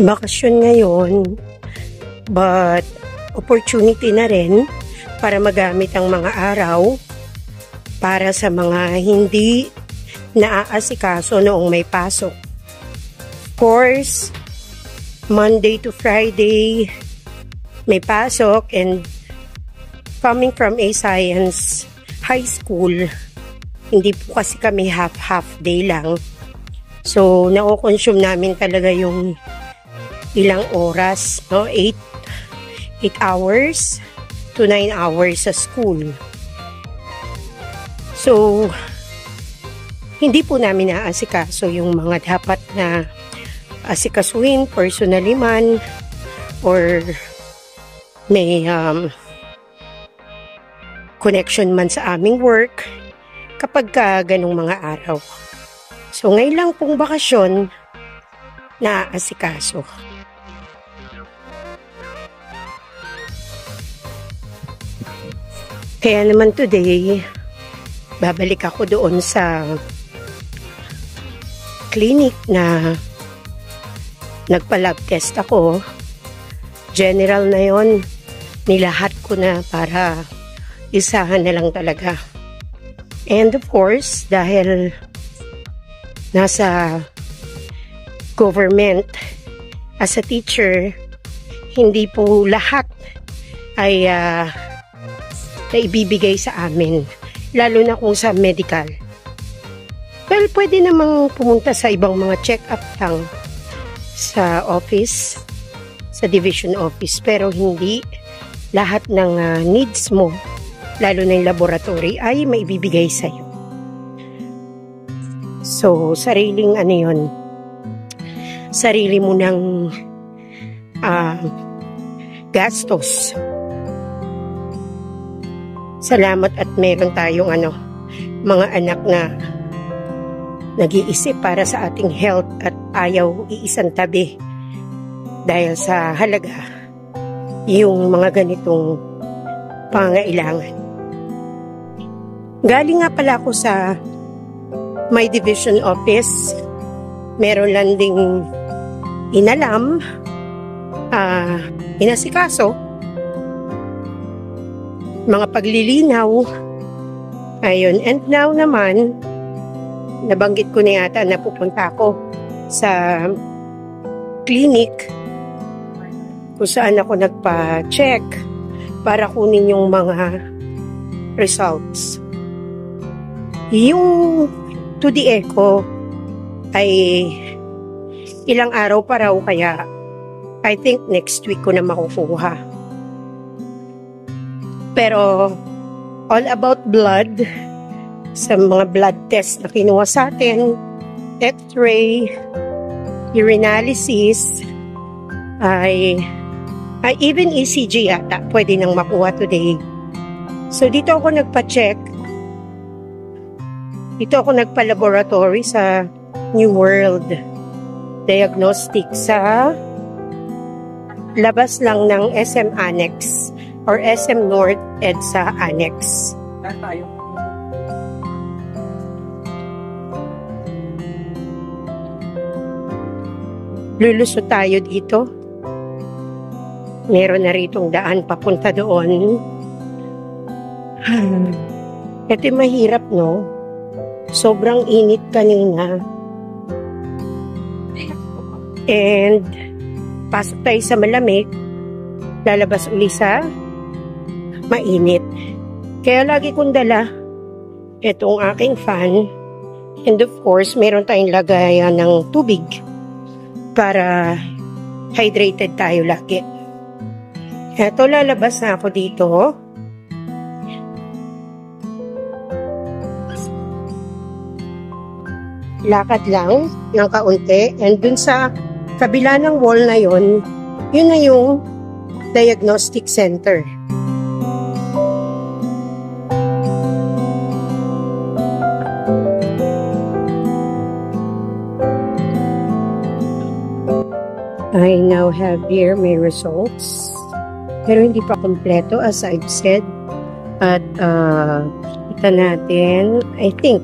Bakasyon ngayon, but opportunity na rin para magamit ang mga araw para sa mga hindi naaasikaso noong may pasok. Of course, Monday to Friday may pasok, and coming from a science high school, hindi po kasi kami half day lang. So, na-consume namin talaga yung ilang oras, no? 8 hours to 9 hours sa school. So, hindi po namin naasikaso yung mga dapat na asikasuhin personally man, or may connection man sa aming work kapag ganong mga araw. So, ngayon lang pong bakasyon naasikaso. Kaya naman today, babalik ako doon sa clinic na nagpa-lab test ako. General na yon, nilahat ko na para isahan na lang talaga. And of course, dahil nasa government, as a teacher, hindi po lahat ay naibibigay sa amin, lalo na kung sa medical. Well, pwede namang pumunta sa ibang mga check-up lang sa office, sa division office, pero hindi lahat ng needs mo, lalo na yung laboratory, ay maibibigay sa'yo. So, sariling yun, sarili mo ng gastos. Salamat at meron tayong mga anak na nag-iisip para sa ating health at ayaw iisang tabi dahil sa halaga yung mga ganitong pangailangan. Galing nga pala ako sa my division office. Meron lang ding inalam, inasikaso, mga paglilinaw. Ayun, and now naman, nabanggit ko na yata na pupunta ako sa clinic kung saan ako nagpa-check para kunin yung mga results. Yung 2D echo ay ilang araw pa raw, kaya I think next week ko na makukuha. Pero all about blood, sa mga blood test na kinuha sa atin, x-ray, urinalysis, ay even ECG yata pwede nang makuha today. So dito ako nagpa-check, dito ako nagpa-laboratory sa New World Diagnostic sa labas lang ng SM Annex or SM North EDSA Annex. Lulusot tayo dito. Meron na ritong daan papunta doon. Ito mahirap, no? Sobrang init kanina. And pasok tayo sa malamig, lalabas uli sa mainit. Kaya lagi kong dala itong aking fan, and of course meron tayong lagayan ng tubig para hydrated tayo lagi. Eto, lalabas na ako dito. Lakad lang ng kaunti, and dun sa kabila ng wall na yun na yung diagnostic center. I now have here my results. Pero hindi pa kompleto as I've said. At kita natin, I think,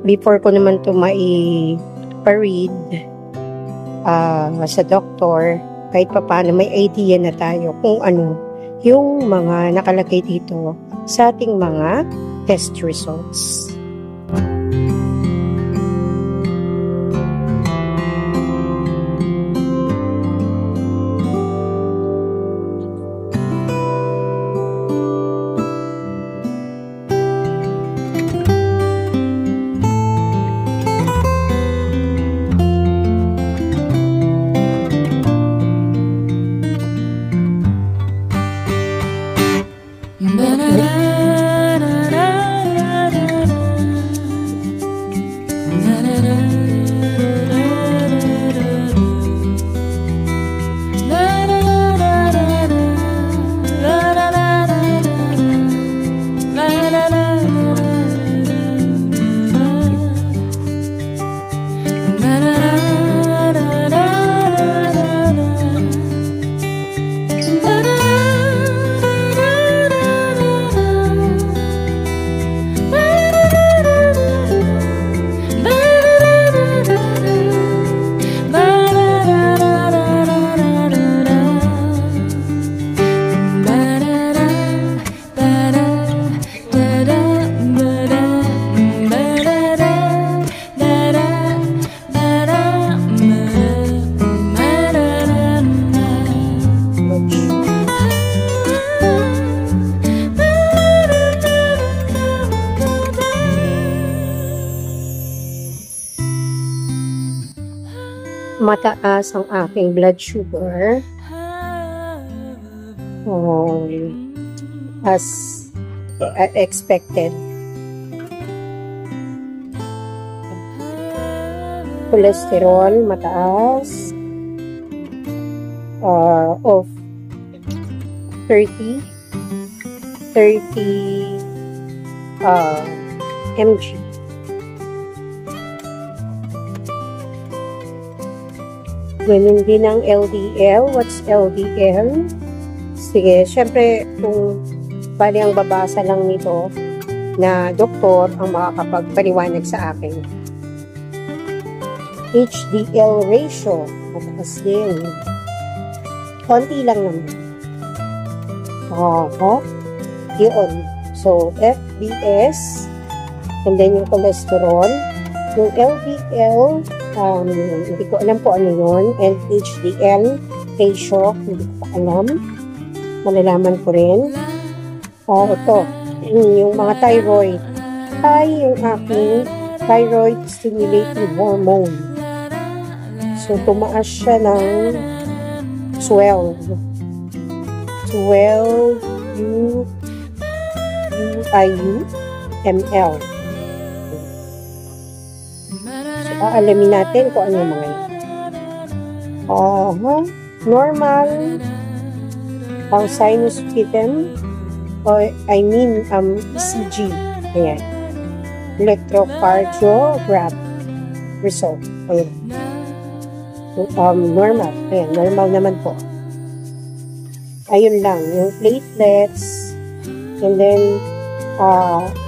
before ko naman ito mai-read sa doktor, kahit pa paano may idea na tayo kung ano yung mga nakalagay dito sa ating mga test results. Mataas ang aking blood sugar. As expected. Cholesterol mataas of 30 mg. Ganun din ang LDL. What's LDL? Sige, syempre, kung bali ang babasa lang nito na doktor ang makakapagpaliwanag sa akin. HDL ratio. Mataas din. Konti lang naman. Yun. So, FBS. And then yung cholesterol. Yung LDL, hindi ko alam po ano yun. And HDL ratio, hindi ko pa alam. Malalaman ko rin. Ito, yung mga thyroid. Yung aking thyroid stimulating hormone. So, tumaas siya ng 12 IU/mL. So, alamin natin kung ano yung mga yun. Normal ang sinus rhythm, ECG. Ayan. Electrocardiogram result. Ayan. Normal. Ayan, normal naman po. Ayun lang, yung platelets, and then,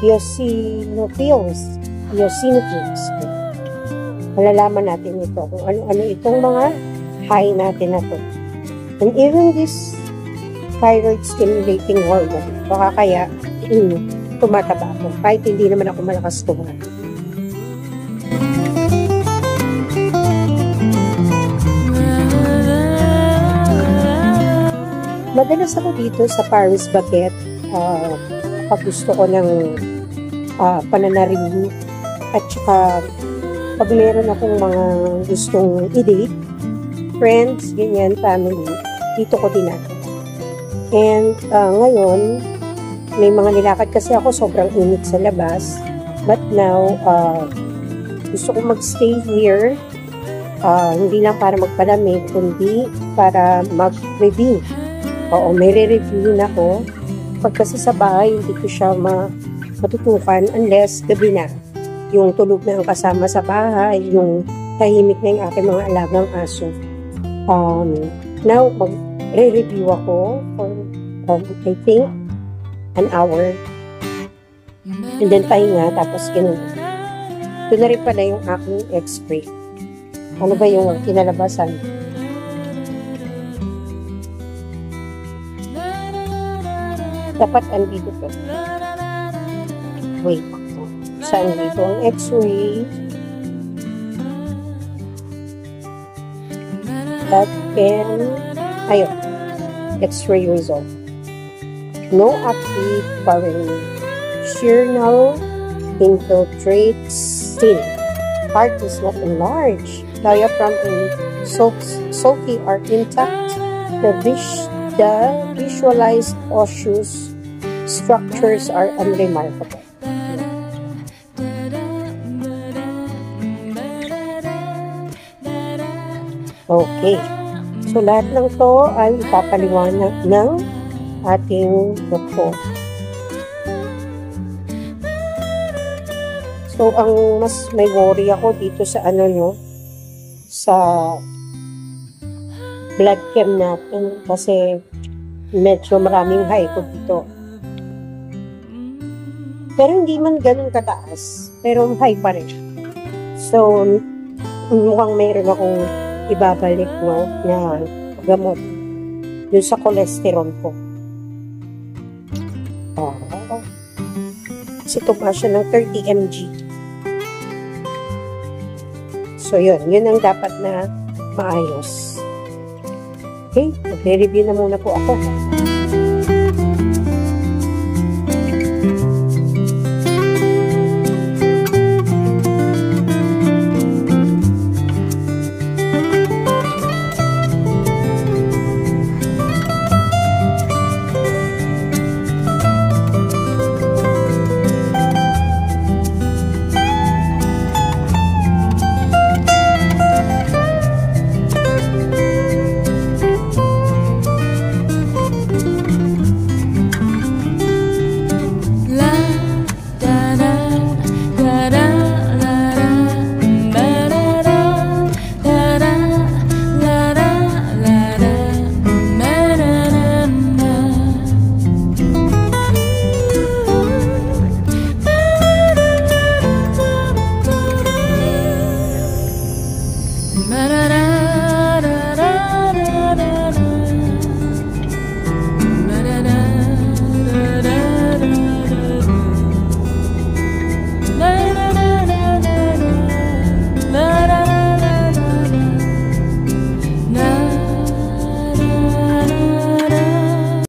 eosinophils. Malalaman natin ito, kung ano-ano itong mga high natin na to. And even this thyroid stimulating hormone, baka kaya, tumataba ako, kahit hindi naman ako malakas tumatakbo. Madalas ako dito sa Paris Baguette kapag gusto ko ng pananarinig at saka pag meron akong mga gustong i-date, friends, ganyan, family, dito ko dinadala. And ngayon, may mga nilakad kasi ako, sobrang init sa labas. But now, gusto ko magstay here, hindi lang para magpalamig, kundi para mag-review. Oo, may re-review na ako. Pag kasi sa bahay, hindi ko siya matutukan unless gabi na. Yung tulog na ang kasama sa bahay, yung tahimik na yung aking mga alagang aso. Now, mag-re-review ako for, I think, an hour. And then, pahinga, tapos ganun. Ito na rin pala yung aking x-ray. Ano ba yung kinalabasan? Dapat andito to. Wait. Saan dito ang x-ray? That can, ayun, x-ray result. No active parenchymal infiltrates skin. Heart is not enlarged. Diaphragm and sulci are intact. The visualized osseous structures are unremarkable. Okay. So, lahat ng to ay ipapaliwanag ng ating doktor. So, ang mas may worry ako dito sa sa blood chem natin kasi medyo maraming high ko dito. Pero hindi man ganun kataas, pero high pa rin. So, mukhang mayroon akong ibabalik na gamot dun sa cholesterol ko. Kasi tumaas siya ng 30 mg. So, yun ang dapat na maayos. Okay, magre-review na muna po ako.